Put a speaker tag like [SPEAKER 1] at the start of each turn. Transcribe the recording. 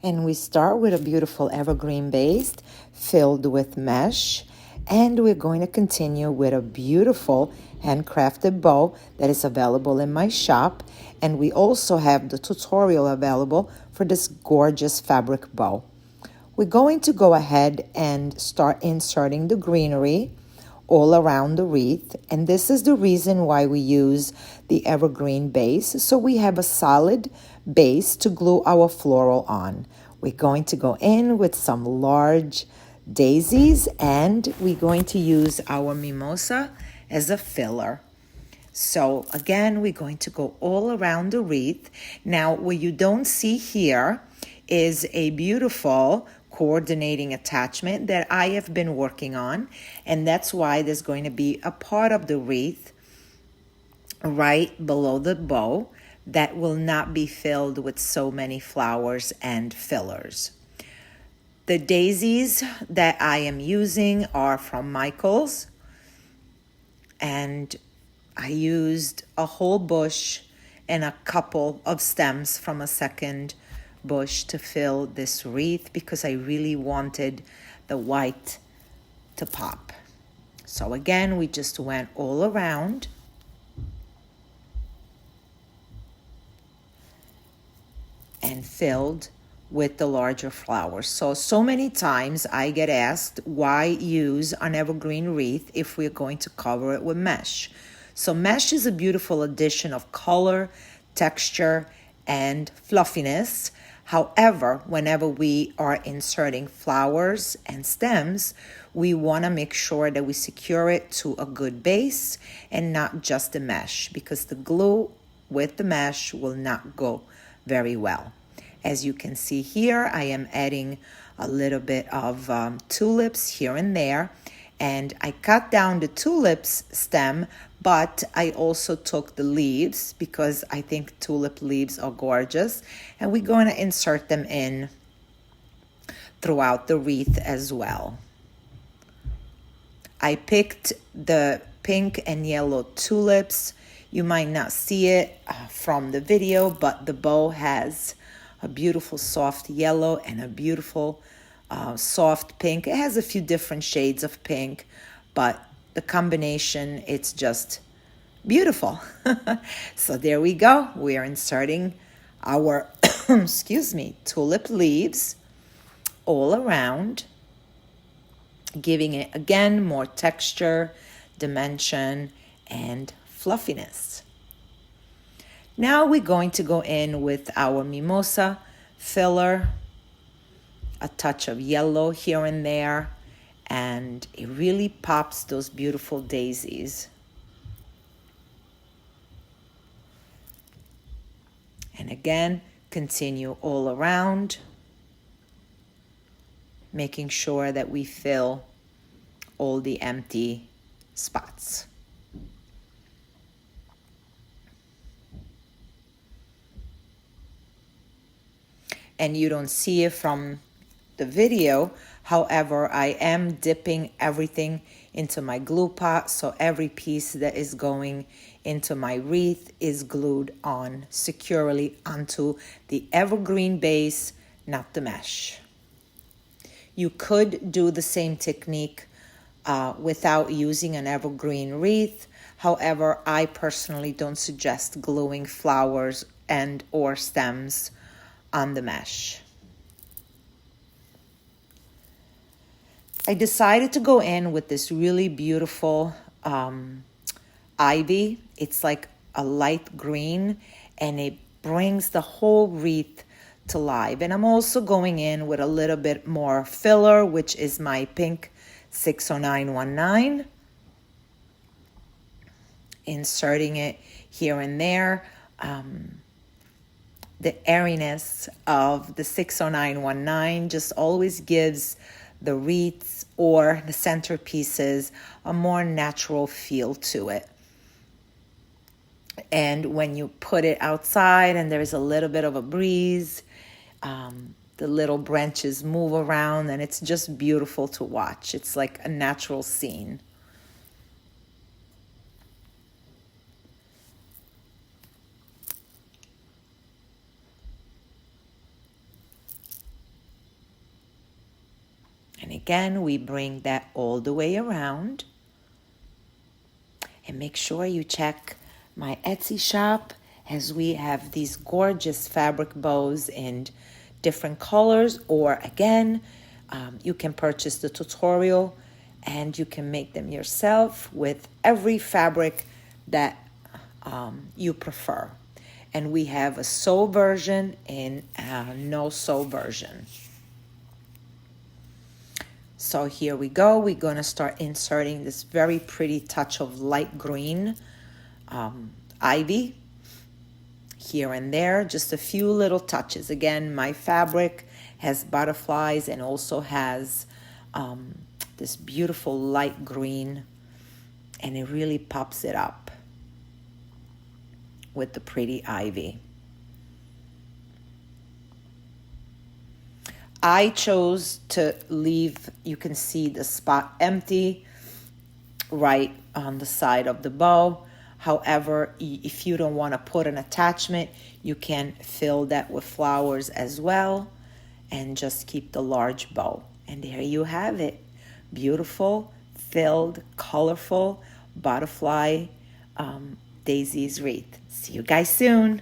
[SPEAKER 1] And we start with a beautiful evergreen base filled with mesh. And we're going to continue with a beautiful handcrafted bow that is available in my shop. And we also have the tutorial available for this gorgeous fabric bow. We're going to go ahead and start inserting the greenery all around the wreath, and this is the reason why we use the evergreen base, so we have a solid base to glue our floral on. We're going to go in with some large daisies, and we're going to use our mimosa as a filler. So again, we're going to go all around the wreath. Now, what you don't see here is a beautiful coordinating attachment that I have been working on, and that's why there's going to be a part of the wreath right below the bow that will not be filled with so many flowers and fillers. The daisies that I am using are from Michaels, and I used a whole bush and a couple of stems from a second bush to fill this wreath because I really wanted the white to pop. So again, we just went all around. And filled with the larger flowers. So many times I get asked why use an evergreen wreath if we're going to cover it with mesh. So mesh is a beautiful addition of color, texture, and fluffiness. However, whenever we are inserting flowers and stems, we want to make sure that we secure it to a good base and not just the mesh, because the glue with the mesh will not go very well. As you can see here, I am adding a little bit of tulips here and there, and I cut down the tulips stem, but I also took the leaves because I think tulip leaves are gorgeous, and we're going to insert them in throughout the wreath as well. I picked the pink and yellow tulips. You might not see it from the video, but the bow has a beautiful soft yellow and a beautiful soft pink. It has a few different shades of pink, but the combination, it's just beautiful. So there we go. We are inserting our, tulip leaves all around, giving it, again, more texture, dimension, and fluffiness. Now we're going to go in with our mimosa filler, a touch of yellow here and there, and it really pops those beautiful daisies. And again, continue all around, making sure that we fill all the empty spots. And you don't see it from the video. However, I am dipping everything into my glue pot, so every piece that is going into my wreath is glued on securely onto the evergreen base, not the mesh. You could do the same technique without using an evergreen wreath. However, I personally don't suggest gluing flowers and or stems on the mesh. I decided to go in with this really beautiful ivy. It's like a light green, and it brings the whole wreath to life. And I'm also going in with a little bit more filler, which is my pink 60919. Inserting it here and there. The airiness of the 60919 just always gives the wreaths or the centerpieces a more natural feel to it. And when you put it outside and there's a little bit of a breeze, the little branches move around, and it's just beautiful to watch. It's like a natural scene. And again, we bring that all the way around. And make sure you check my Etsy shop, as we have these gorgeous fabric bows in different colors, or again, you can purchase the tutorial and you can make them yourself with every fabric that you prefer. And we have a sew version and a no sew version. So here we go. We're going to start inserting this very pretty touch of light green ivy here and there, just a few little touches. Again, my fabric has butterflies and also has this beautiful light green, and it really pops it up with the pretty ivy. I chose to leave, you can see the spot empty right on the side of the bow. However, if you don't want to put an attachment, you can fill that with flowers as well and just keep the large bow. And there you have it. Beautiful, filled, colorful butterfly daisies wreath. See you guys soon.